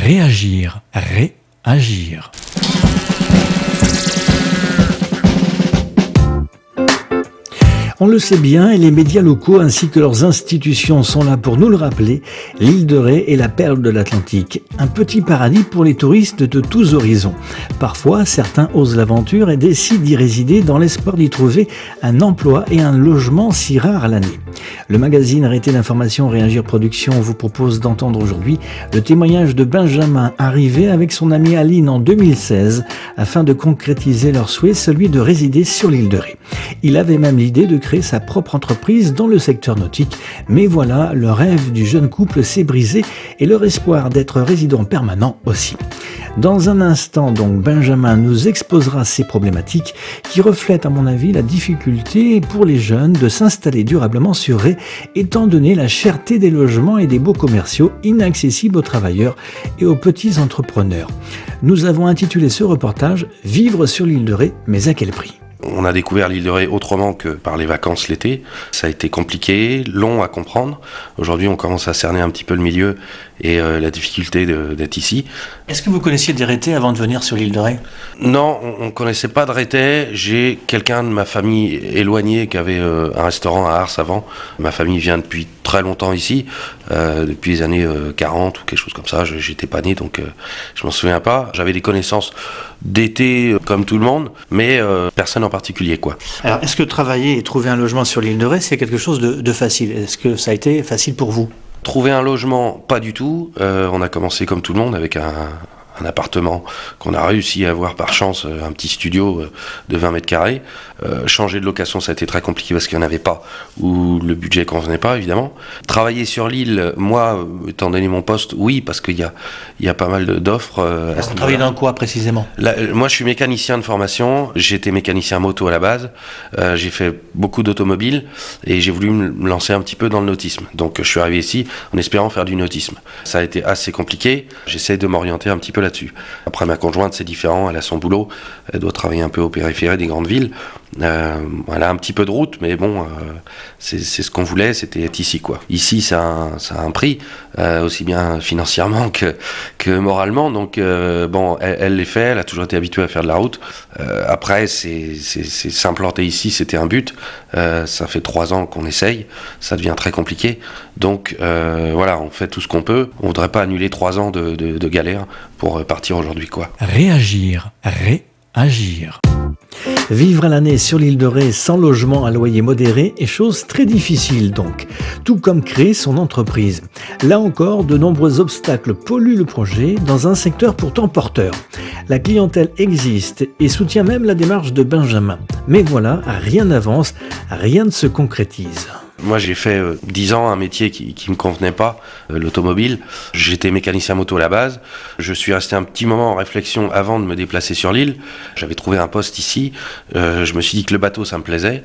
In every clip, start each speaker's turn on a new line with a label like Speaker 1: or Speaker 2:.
Speaker 1: Réagir, réagir. On le sait bien, et les médias locaux ainsi que leurs institutions sont là pour nous le rappeler, l'île de Ré est la perle de l'Atlantique, un petit paradis pour les touristes de tous horizons. Parfois, certains osent l'aventure et décident d'y résider dans l'espoir d'y trouver un emploi et un logement si rares à l'année. Le magazine Arrêtez l'information Réagir Production vous propose d'entendre aujourd'hui le témoignage de Benjamin, arrivé avec son amie Aline en 2016 afin de concrétiser leur souhait, celui de résider sur l'île de Ré. Il avait même l'idée de créer sa propre entreprise dans le secteur nautique, mais voilà, le rêve du jeune couple s'est brisé et leur espoir d'être résident permanent aussi. Dans un instant donc, Benjamin nous exposera ces problématiques qui reflètent à mon avis la difficulté pour les jeunes de s'installer durablement sur Ré, étant donné la cherté des logements et des baux commerciaux inaccessibles aux travailleurs et aux petits entrepreneurs. Nous avons intitulé ce reportage « Vivre sur l'île de Ré, mais à quel prix ?»
Speaker 2: On a découvert l'île de Ré autrement que par les vacances l'été. Ça a été compliqué, long à comprendre. Aujourd'hui, on commence à cerner un petit peu le milieu et la difficulté d'être ici.
Speaker 1: Est-ce que vous connaissiez des Rétais avant de venir sur l'île de Ré ?
Speaker 2: Non, on ne connaissait pas de Rétais. J'ai quelqu'un de ma famille éloignée qui avait un restaurant à Ars avant. Ma famille vient depuis très longtemps ici, depuis les années 40 ou quelque chose comme ça. J'étais pas né, donc je m'en souviens pas. J'avais des connaissances d'été comme tout le monde, mais personne en particulier, quoi.
Speaker 1: Alors, est-ce que travailler et trouver un logement sur l'île de Ré, c'est quelque chose de facile ? Est-ce que ça a été facile pour vous ?
Speaker 2: Trouver un logement, pas du tout. On a commencé comme tout le monde avec un appartement qu'on a réussi à avoir par chance, un petit studio de 20 mètres carrés. Changer de location, ça a été très compliqué parce qu'il n'y en avait pas, ou le budget convenait pas, évidemment. Travailler sur l'île, moi, étant donné mon poste, oui, parce qu'il y a pas mal d'offres.
Speaker 1: Vous travaillez dans quoi précisément ?
Speaker 2: Là, moi, je suis mécanicien de formation. J'étais mécanicien moto à la base. J'ai fait beaucoup d'automobiles et j'ai voulu me lancer un petit peu dans le nautisme. Donc, je suis arrivé ici en espérant faire du nautisme. Ça a été assez compliqué. J'essaie de m'orienter un petit peu là-dessus. Après, ma conjointe, c'est différent. Elle a son boulot. Elle doit travailler un peu au périphérique des grandes villes. Elle a un petit peu de route, mais bon, c'est ce qu'on voulait, c'était être ici, quoi. Ici, ça a un prix, aussi bien financièrement que moralement. Donc, bon, elle l'est fait. Elle a toujours été habituée à faire de la route. Après, c'est s'implanter ici, c'était un but. Ça fait 3 ans qu'on essaye. Ça devient très compliqué. Donc, voilà, on fait tout ce qu'on peut. On voudrait pas annuler 3 ans de galère pour partir aujourd'hui, quoi.
Speaker 1: Réagir, réagir. Vivre à l'année sur l'île de Ré sans logement à loyer modéré est chose très difficile donc, tout comme créer son entreprise. Là encore, de nombreux obstacles polluent le projet dans un secteur pourtant porteur. La clientèle existe et soutient même la démarche de Benjamin. Mais voilà, rien n'avance, rien ne se concrétise.
Speaker 2: Moi, j'ai fait 10 ans un métier qui me convenait pas, l'automobile. J'étais mécanicien moto à la base. Je suis resté un petit moment en réflexion avant de me déplacer sur l'île. J'avais trouvé un poste ici. Je me suis dit que le bateau, ça me plaisait.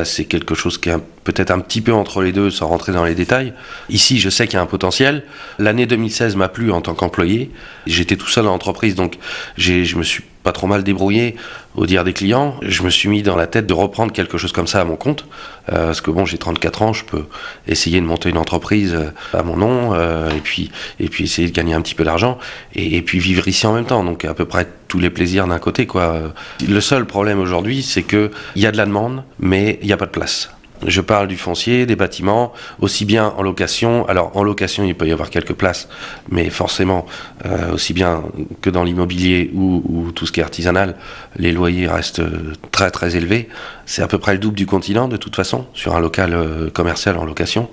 Speaker 2: C'est quelque chose qui est peut-être un petit peu entre les deux, sans rentrer dans les détails. Ici, je sais qu'il y a un potentiel. L'année 2016 m'a plu en tant qu'employé. J'étais tout seul dans l'entreprise, donc je me suis pas trop mal débrouillé au dire des clients. Je me suis mis dans la tête de reprendre quelque chose comme ça à mon compte, parce que bon, j'ai 34 ans, je peux essayer de monter une entreprise à mon nom, et puis essayer de gagner un petit peu d'argent, et puis vivre ici en même temps, donc à peu près tous les plaisirs d'un côté, quoi. Le seul problème aujourd'hui, c'est que il y a de la demande, mais il n'y a pas de place. Je parle du foncier, des bâtiments, aussi bien en location. Alors en location, il peut y avoir quelques places, mais forcément, aussi bien que dans l'immobilier ou tout ce qui est artisanal, les loyers restent très très élevés. C'est à peu près le double du continent de toute façon, sur un local commercial en location.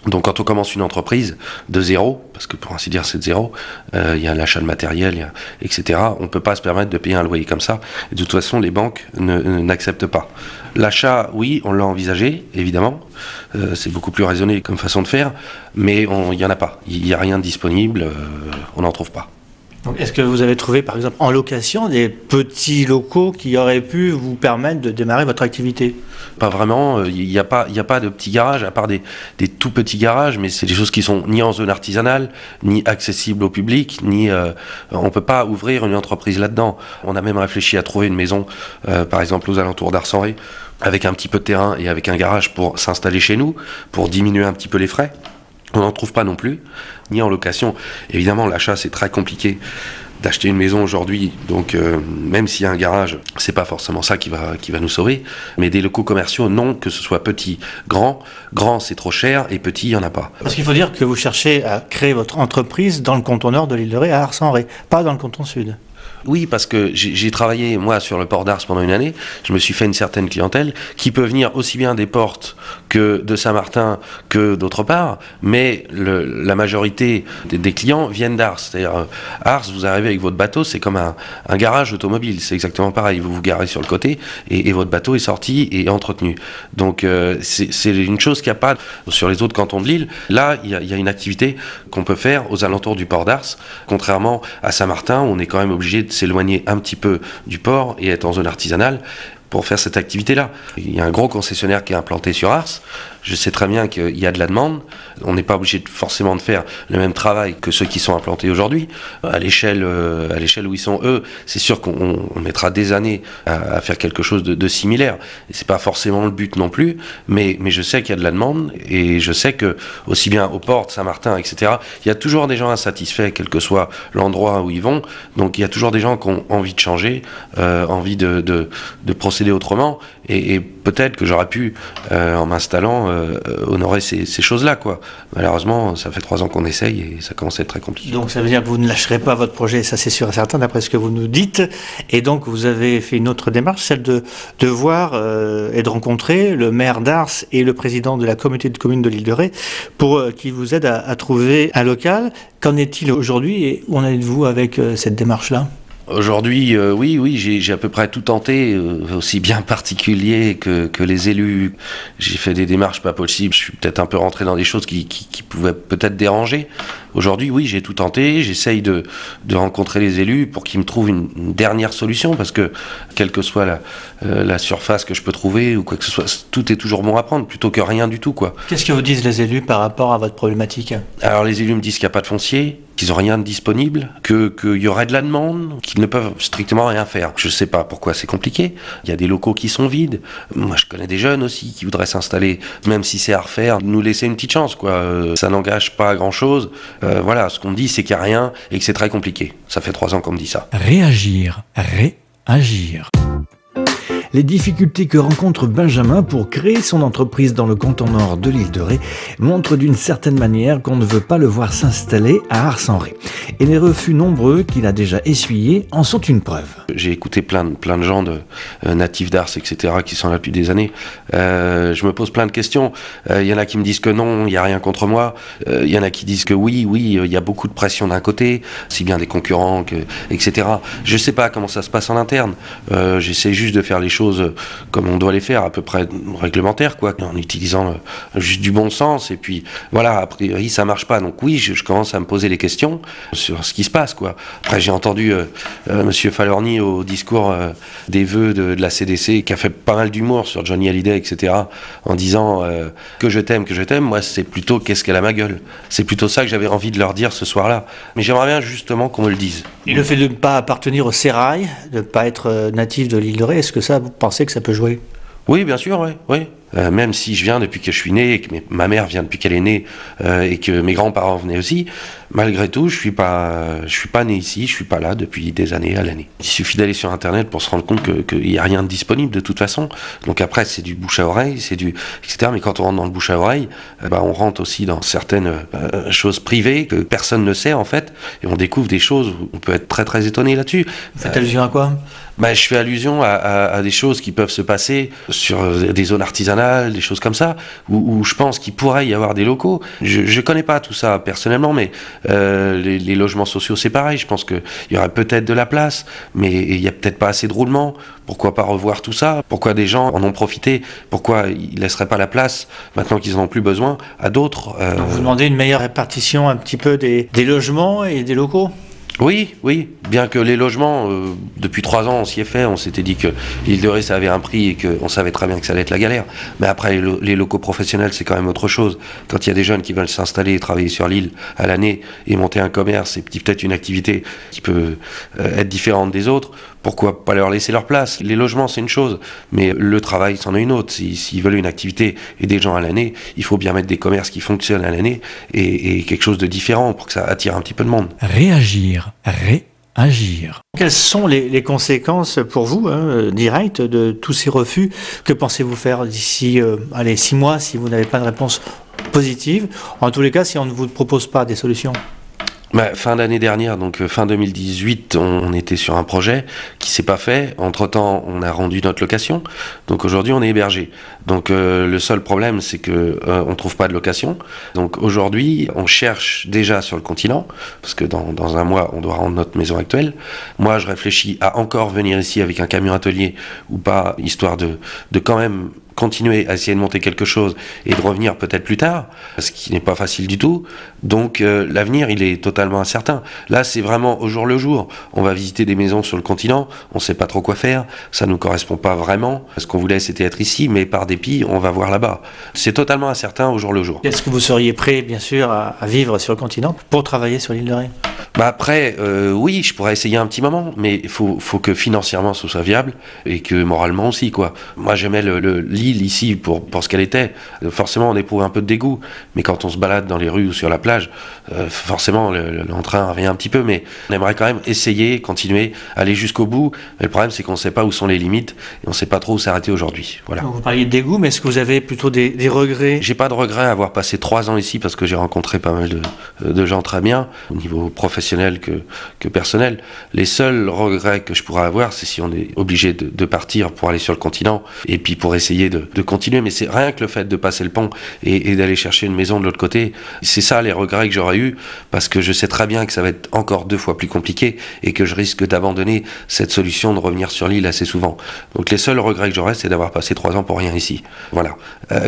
Speaker 2: Donc quand on commence une entreprise de zéro, parce que pour ainsi dire c'est de zéro, il y a l'achat de matériel, etc. On ne peut pas se permettre de payer un loyer comme ça. Et de toute façon, les banques n'acceptent pas. L'achat, oui, on l'a envisagé, évidemment. C'est beaucoup plus raisonné comme façon de faire, mais il n'y en a pas. Il n'y a rien de disponible, on n'en trouve pas.
Speaker 1: Donc, est-ce que vous avez trouvé, par exemple, en location, des petits locaux qui auraient pu vous permettre de démarrer votre activité ?
Speaker 2: Pas vraiment. Il n'y a pas de petits garages, à part des tout petits garages, mais c'est des choses qui sont ni en zone artisanale, ni accessibles au public, ni on peut pas ouvrir une entreprise là-dedans. On a même réfléchi à trouver une maison, par exemple aux alentours d'Arcenré, avec un petit peu de terrain et avec un garage pour s'installer chez nous, pour diminuer un petit peu les frais. On n'en trouve pas non plus, ni en location. Évidemment, l'achat, c'est très compliqué d'acheter une maison aujourd'hui, donc même s'il y a un garage, c'est pas forcément ça qui va nous sauver, mais des locaux commerciaux, non, que ce soit petit, grand c'est trop cher, et petit, il y en a pas.
Speaker 1: Parce qu'il faut dire que vous cherchez à créer votre entreprise dans le canton nord de l'île de Ré, à Ars-en-Ré, pas dans le canton sud.
Speaker 2: Oui, parce que j'ai travaillé, moi, sur le port d'Ars pendant une année. Je me suis fait une certaine clientèle qui peut venir aussi bien des portes que de Saint-Martin que d'autre part, mais la majorité des clients viennent d'Ars. C'est-à-dire, Ars, vous arrivez avec votre bateau, c'est comme un garage automobile. C'est exactement pareil. Vous vous garez sur le côté et votre bateau est sorti et entretenu. Donc, c'est une chose qu'il n'y a pas sur les autres cantons de l'île. Là, il y a une activité qu'on peut faire aux alentours du port d'Ars, contrairement à Saint-Martin, où on est quand même obligé de s'éloigner un petit peu du port et être en zone artisanale pour faire cette activité-là. Il y a un gros concessionnaire qui est implanté sur Ars. Je sais très bien qu'il y a de la demande. On n'est pas obligé forcément de faire le même travail que ceux qui sont implantés aujourd'hui. À l'échelle où ils sont eux, c'est sûr qu'on mettra des années à faire quelque chose de similaire. Et c'est pas forcément le but non plus, mais je sais qu'il y a de la demande et je sais que aussi bien aux portes, Saint-Martin, etc. Il y a toujours des gens insatisfaits, quel que soit l'endroit où ils vont. Donc il y a toujours des gens qui ont envie de changer, envie de procéder autrement. Et peut-être que j'aurais pu, en m'installant, honorer ces choses-là, quoi. Malheureusement, ça fait 3 ans qu'on essaye et ça commence à être très compliqué.
Speaker 1: Donc ça veut dire que vous ne lâcherez pas votre projet, ça c'est sûr et certain, d'après ce que vous nous dites. Et donc vous avez fait une autre démarche, celle de voir et de rencontrer le maire d'Ars et le président de la communauté de communes de l'île de Ré pour qu'ils vous aident à trouver un local. Qu'en est-il aujourd'hui et où en êtes-vous avec cette démarche-là ?
Speaker 2: Aujourd'hui, oui, j'ai à peu près tout tenté, aussi bien particulier que les élus. J'ai fait des démarches pas possibles, je suis peut-être un peu rentré dans des choses qui pouvaient peut-être déranger. Aujourd'hui, oui, j'ai tout tenté, j'essaye de rencontrer les élus pour qu'ils me trouvent une dernière solution, parce que, quelle que soit la surface que je peux trouver, ou quoi que ce soit, tout est toujours bon à prendre, plutôt que rien du tout, quoi.
Speaker 1: Qu'est-ce que vous disent les élus par rapport à votre problématique ?
Speaker 2: Alors, les élus me disent qu'il n'y a pas de foncier, qu'ils n'ont rien de disponible, qu'il y aurait de la demande, qu'ils ne peuvent strictement rien faire. Je ne sais pas pourquoi c'est compliqué. Il y a des locaux qui sont vides. Moi, je connais des jeunes aussi qui voudraient s'installer, même si c'est à refaire, nous laisser une petite chance, quoi. Ça n'engage pas à grand-chose. Voilà, ce qu'on me dit, c'est qu'il n'y a rien et que c'est très compliqué. Ça fait 3 ans qu'on me dit ça.
Speaker 1: Réagir. Les difficultés que rencontre Benjamin pour créer son entreprise dans le canton nord de l'île de Ré montrent d'une certaine manière qu'on ne veut pas le voir s'installer à Ars-en-Ré. Et les refus nombreux qu'il a déjà essuyés en sont une preuve.
Speaker 2: J'ai écouté plein de gens natifs d'Ars, etc., qui sont là depuis des années. Je me pose plein de questions. Il y en a qui me disent que non, il n'y a rien contre moi. Il y en a qui disent que oui, il y a beaucoup de pression d'un côté, aussi bien des concurrents, etc. Je ne sais pas comment ça se passe en interne. J'essaie juste de faire les choses comme on doit les faire, à peu près réglementaires, quoi, en utilisant juste du bon sens. Et puis, voilà, a priori, ça marche pas. Donc oui, je commence à me poser les questions sur ce qui se passe, quoi. Après, j'ai entendu Monsieur Falorni au discours des vœux de la CDC, qui a fait pas mal d'humour sur Johnny Hallyday, etc., en disant que je t'aime. Moi, c'est plutôt qu'est-ce qu'elle a ma gueule. C'est plutôt ça que j'avais envie de leur dire ce soir-là. Mais j'aimerais bien justement qu'on me le dise.
Speaker 1: Et le fait de ne pas appartenir au sérail, de ne pas être natif de l'île de Ré, est-ce que ça, vous pensez que ça peut jouer ?
Speaker 2: Oui, bien sûr, oui. Même si je viens depuis que je suis né, et que ma mère vient depuis qu'elle est née, et que mes grands-parents venaient aussi, malgré tout, je suis pas né ici, je suis pas là depuis des années à l'année. Il suffit d'aller sur Internet pour se rendre compte qu'il n'y a rien de disponible de toute façon. Donc après, c'est du bouche à oreille, etc. Mais quand on rentre dans le bouche à oreille, on rentre aussi dans certaines choses privées que personne ne sait en fait, et on découvre des choses où on peut être très très étonné là-dessus.
Speaker 1: Vous faites allusion à quoi ?
Speaker 2: Je fais allusion à des choses qui peuvent se passer sur des zones artisanales, des choses comme ça, où je pense qu'il pourrait y avoir des locaux. Je connais pas tout ça personnellement, mais les logements sociaux, c'est pareil. Je pense qu'il y aurait peut-être de la place, mais il y a peut-être pas assez de roulement. Pourquoi pas revoir tout ça ? Pourquoi des gens en ont profité ? Pourquoi ils laisseraient pas la place, maintenant qu'ils en ont plus besoin, à d'autres
Speaker 1: Donc vous demandez une meilleure répartition un petit peu des logements et des locaux ?
Speaker 2: Oui, bien que les logements, depuis 3 ans, on s'y est fait, on s'était dit que l'île de Ré, ça avait un prix et qu'on savait très bien que ça allait être la galère. Mais après, les locaux professionnels, c'est quand même autre chose. Quand il y a des jeunes qui veulent s'installer et travailler sur l'île à l'année et monter un commerce et peut-être une activité qui peut être différente des autres, pourquoi pas leur laisser leur place? Les logements, c'est une chose, mais le travail, c'en est une autre. S'ils veulent une activité et des gens à l'année, il faut bien mettre des commerces qui fonctionnent à l'année et quelque chose de différent pour que ça attire un petit peu de monde.
Speaker 1: Réagir. Quelles sont les conséquences pour vous, directes, de tous ces refus? Que pensez-vous faire d'ici 6 mois si vous n'avez pas de réponse positive? En tous les cas, si on ne vous propose pas des solutions?
Speaker 2: Fin d'année dernière, donc fin 2018, on était sur un projet qui s'est pas fait. Entre-temps, on a rendu notre location. Donc aujourd'hui, on est hébergé. Donc le seul problème, c'est que on trouve pas de location. Donc aujourd'hui, on cherche déjà sur le continent, parce que dans un mois, on doit rendre notre maison actuelle. Moi, je réfléchis à encore venir ici avec un camion atelier ou pas, histoire de quand même continuer à essayer de monter quelque chose et de revenir peut-être plus tard, ce qui n'est pas facile du tout. Donc l'avenir, il est totalement incertain. Là, c'est vraiment au jour le jour. On va visiter des maisons sur le continent, on ne sait pas trop quoi faire, ça ne nous correspond pas vraiment. Ce qu'on voulait, c'était être ici, mais par dépit, on va voir là-bas. C'est totalement incertain au jour le jour.
Speaker 1: Est-ce que vous seriez prêt, bien sûr, à vivre sur le continent pour travailler sur l'île de Ré?
Speaker 2: Après, oui, je pourrais essayer un petit moment, mais il faut que financièrement ce soit viable et que moralement aussi, quoi. Moi, j'aimais l'île ici pour ce qu'elle était. Forcément, on éprouve un peu de dégoût, mais quand on se balade dans les rues ou sur la plage, forcément, l'entrain revient un petit peu, mais on aimerait quand même essayer, continuer, aller jusqu'au bout. Mais le problème, c'est qu'on ne sait pas où sont les limites et on ne sait pas trop où s'arrêter aujourd'hui. Voilà.
Speaker 1: Vous parliez de dégoût, mais est-ce que vous avez plutôt des regrets?
Speaker 2: J'ai pas de regrets à avoir passé 3 ans ici parce que j'ai rencontré pas mal de gens très bien, au niveau professionnel que personnel. Les seuls regrets que je pourrais avoir, c'est si on est obligé de partir pour aller sur le continent et puis pour essayer de continuer. Mais c'est rien que le fait de passer le pont et d'aller chercher une maison de l'autre côté. C'est ça les regrets que j'aurais eu, parce que je sais très bien que ça va être encore 2 fois plus compliqué et que je risque d'abandonner cette solution de revenir sur l'île assez souvent. Donc les seuls regrets que j'aurais, c'est d'avoir passé 3 ans pour rien ici. Voilà.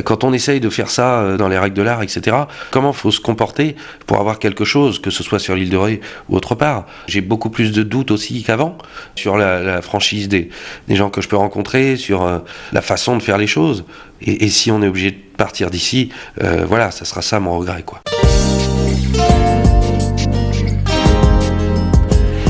Speaker 2: Quand on essaye de faire ça dans les règles de l'art, etc., comment faut se comporter pour avoir quelque chose, que ce soit sur l'île de Ré ou autre part. J'ai beaucoup plus de doutes aussi qu'avant sur la franchise des gens que je peux rencontrer, sur la façon de faire les choses. Et si on est obligé de partir d'ici, voilà, ça sera ça mon regret, quoi.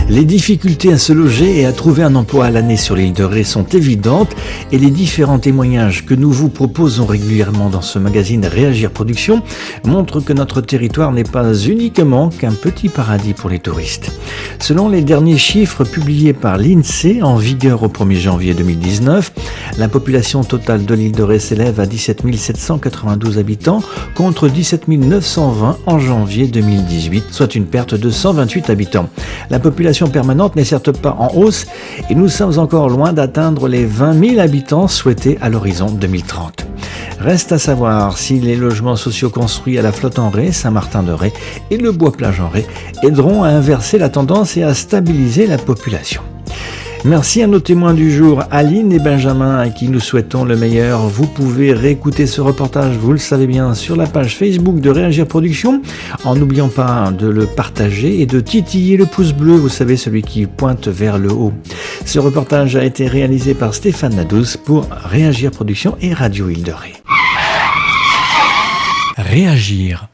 Speaker 1: Les difficultés à se loger et à trouver un emploi à l'année sur l'île de Ré sont évidentes et les différents témoignages que nous vous proposons régulièrement dans ce magazine Réagir Production montrent que notre territoire n'est pas uniquement qu'un petit paradis pour les touristes. Selon les derniers chiffres publiés par l'INSEE en vigueur au 1er janvier 2019, la population totale de l'île de Ré s'élève à 17 792 habitants contre 17 920 en janvier 2018, soit une perte de 128 habitants. La population permanente n'est certes pas en hausse et nous sommes encore loin d'atteindre les 20 000 habitants souhaités à l'horizon 2030. Reste à savoir si les logements sociaux construits à la Flotte en Ré, Saint-Martin-de-Ré et le Bois-Plage en Ré aideront à inverser la tendance et à stabiliser la population. Merci à nos témoins du jour, Aline et Benjamin, à qui nous souhaitons le meilleur. Vous pouvez réécouter ce reportage, vous le savez bien, sur la page Facebook de Réagir Production, en n'oubliant pas de le partager et de titiller le pouce bleu, vous savez, celui qui pointe vers le haut. Ce reportage a été réalisé par Stéphane Nadous pour Réagir Production et Radio Île de Ré. Réagir.